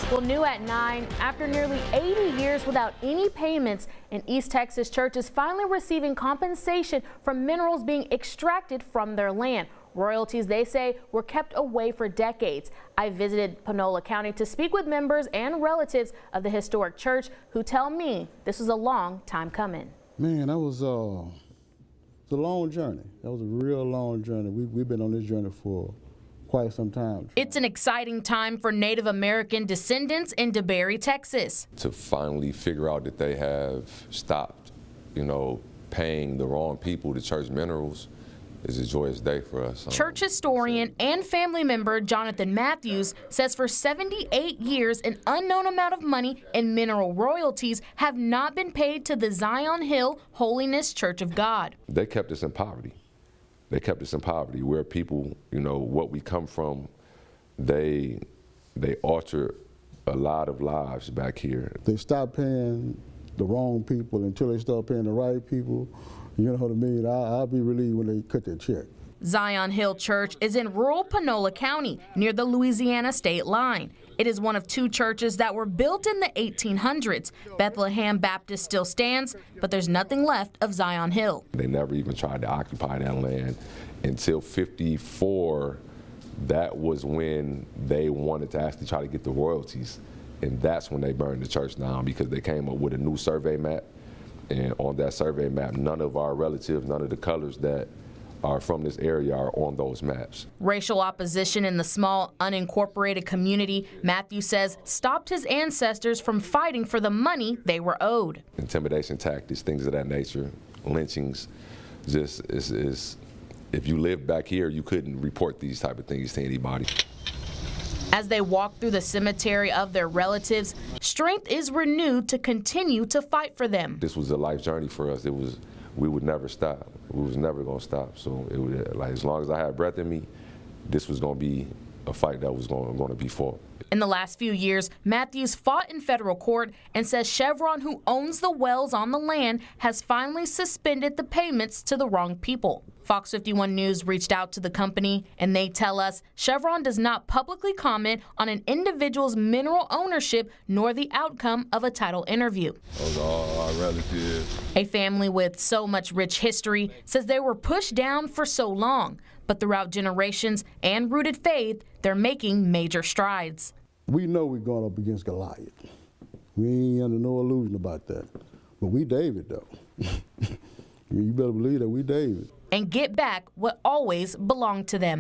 Well, new at 9, after nearly 80 years without any payments, an East Texas church is finally receiving compensation from minerals being extracted from their land. Royalties, they say, were kept away for decades. I visited Panola County to speak with members and relatives of the historic church who tell me this was a long time coming. Man, that was it's a long journey. That was a real long journey. We've been on this journey for quite some time. It's an exciting time for Native American descendants in DeBerry, Texas. To finally figure out that they have stopped, paying the wrong people to church minerals is a joyous day for us. Church historian and family member Jonathan Matthews says for 78 years, an unknown amount of money in mineral royalties have not been paid to the Zion Hill Holiness Church of God. They kept us in poverty. They kept us in poverty, where people, what we come from, they altered a lot of lives back here. They stopped paying the wrong people until they start paying the right people. You know what I mean? I'll be relieved when they cut their check. Zion Hill Church is in rural Panola County, near the Louisiana state line. It is one of 2 churches that were built in the 1800s. Bethlehem Baptist still stands, but there's nothing left of Zion Hill. They never even tried to occupy that land until '54. That was when they wanted to actually try to get the royalties. And that's when they burned the church down, because they came up with a new survey map. And on that survey map, none of our relatives, none of the colors that are from this area are on those maps. Racial opposition in the small, unincorporated community, Matthew says, stopped his ancestors from fighting for the money they were owed. Intimidation tactics, things of that nature, lynchings, just is if you lived back here, you couldn't report these type of things to anybody. As they walk through the cemetery of their relatives, strength is renewed to continue to fight for them. This was a life journey for us. We would never stop. We was never going to stop. So it was like, as long as I had breath in me, this was going to be a fight that was going to be fought. In the last few years, Matthews fought in federal court and says Chevron, who owns the wells on the land, has finally suspended the payments to the wrong people. Fox 51 News reached out to the company, and they tell us Chevron does not publicly comment on an individual's mineral ownership nor the outcome of a title interview. Those are all our relatives. A family with so much rich history says they were pushed down for so long, but throughout generations and rooted faith, they're making major strides. We know we're going up against Goliath. We ain't under no illusion about that. But we David, though. You better believe that we David. And get back what always belonged to them.